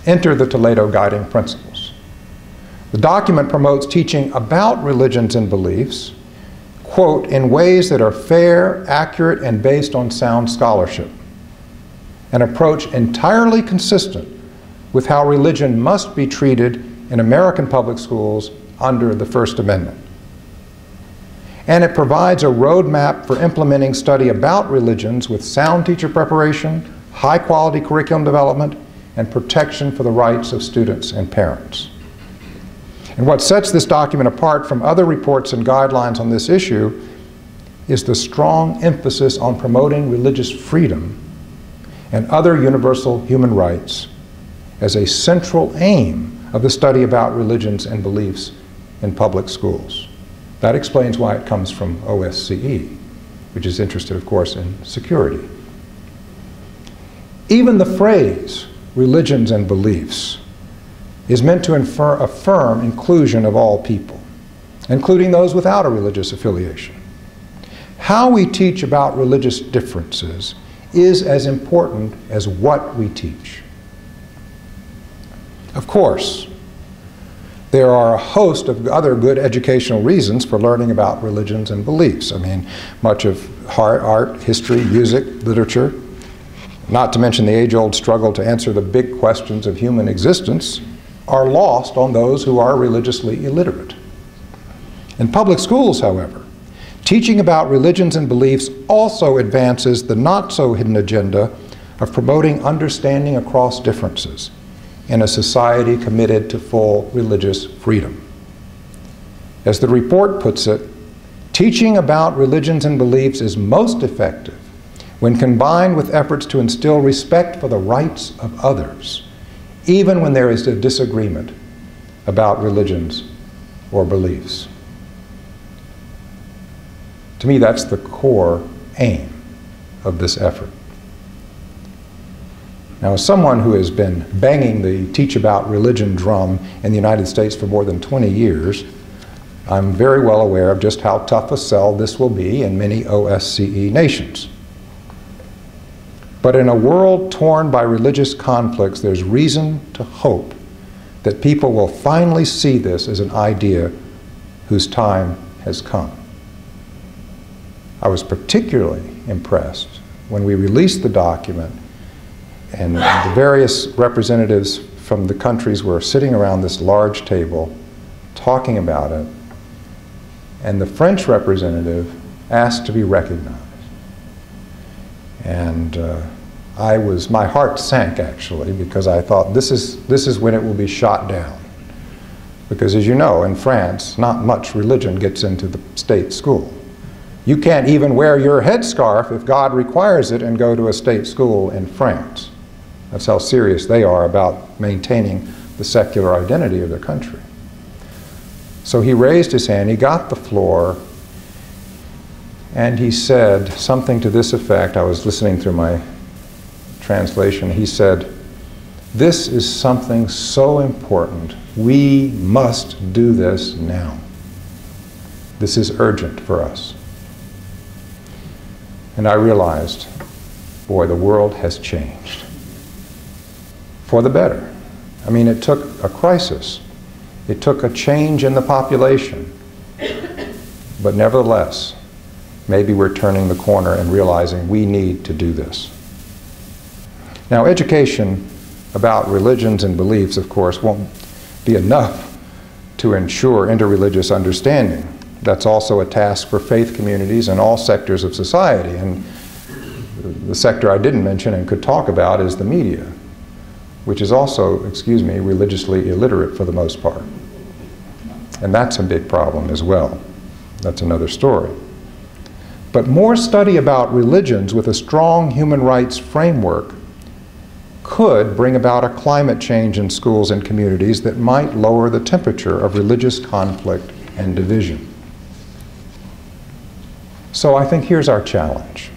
Enter the Toledo Guiding Principles. The document promotes teaching about religions and beliefs, quote, in ways that are fair, accurate, and based on sound scholarship, an approach entirely consistent with how religion must be treated in American public schools under the First Amendment. And it provides a roadmap for implementing study about religions with sound teacher preparation, high-quality curriculum development, and protection for the rights of students and parents. And what sets this document apart from other reports and guidelines on this issue is the strong emphasis on promoting religious freedom and other universal human rights as a central aim of the study about religions and beliefs in public schools. That explains why it comes from OSCE, which is interested, of course, in security. Even the phrase, religions and beliefs, is meant to affirm inclusion of all people, including those without a religious affiliation. How we teach about religious differences is as important as what we teach. Of course, there are a host of other good educational reasons for learning about religions and beliefs. I mean, much of art, history, music, literature, not to mention the age-old struggle to answer the big questions of human existence, are lost on those who are religiously illiterate. In public schools, however, teaching about religions and beliefs also advances the not-so-hidden agenda of promoting understanding across differences in a society committed to full religious freedom. As the report puts it, teaching about religions and beliefs is most effective when combined with efforts to instill respect for the rights of others, even when there is a disagreement about religions or beliefs. To me, that's the core aim of this effort. Now, as someone who has been banging the teach about religion drum in the United States for more than 20 years, I'm very well aware of just how tough a sell this will be in many OSCE nations. But in a world torn by religious conflicts, there's reason to hope that people will finally see this as an idea whose time has come. I was particularly impressed when we released the document and the various representatives from the countries were sitting around this large table talking about it, and the French representative asked to be recognized. And my heart sank, actually, because I thought this is when it will be shot down. Because as you know, in France, not much religion gets into the state school. You can't even wear your headscarf if God requires it and go to a state school in France. That's how serious they are about maintaining the secular identity of their country. So he raised his hand, he got the floor, and he said something to this effect. I was listening through my translation. He said, "This is something so important. We must do this now. This is urgent for us." And I realized, boy, the world has changed. For the better. I mean, it took a crisis. It took a change in the population. But nevertheless, maybe we're turning the corner and realizing we need to do this. Now, education about religions and beliefs, of course, won't be enough to ensure interreligious understanding. That's also a task for faith communities and all sectors of society. And the sector I didn't mention and could talk about is the media, which is also, religiously illiterate for the most part. And that's a big problem as well. That's another story. But more study about religions with a strong human rights framework could bring about a climate change in schools and communities that might lower the temperature of religious conflict and division. So I think here's our challenge.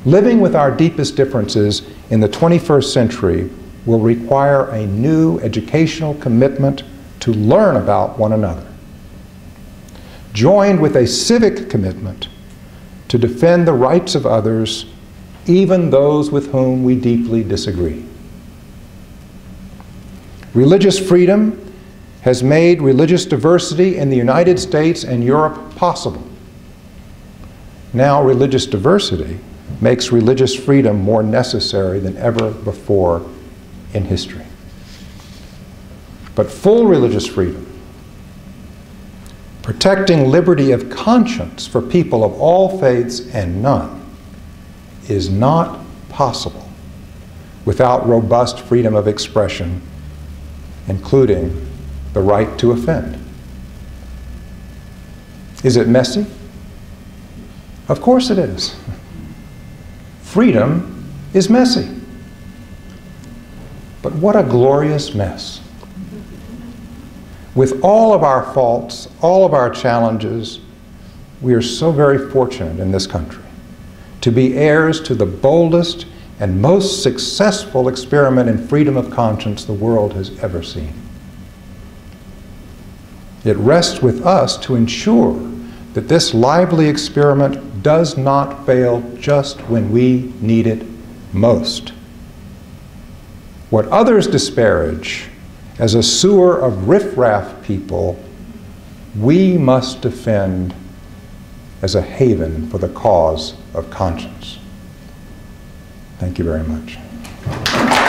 Living with our deepest differences in the 21st century will require a new educational commitment to learn about one another, joined with a civic commitment to defend the rights of others, even those with whom we deeply disagree. Religious freedom has made religious diversity in the United States and Europe possible. Now religious diversity makes religious freedom more necessary than ever before in history. But full religious freedom, protecting liberty of conscience for people of all faiths and none, is not possible without robust freedom of expression, including the right to offend. Is it messy? Of course it is. Freedom is messy. But what a glorious mess. With all of our faults, all of our challenges, we are so very fortunate in this country to be heirs to the boldest and most successful experiment in freedom of conscience the world has ever seen. It rests with us to ensure that this lively experiment does not fail just when we need it most. What others disparage as a sewer of riffraff people, we must defend as a haven for the cause of conscience. Thank you very much.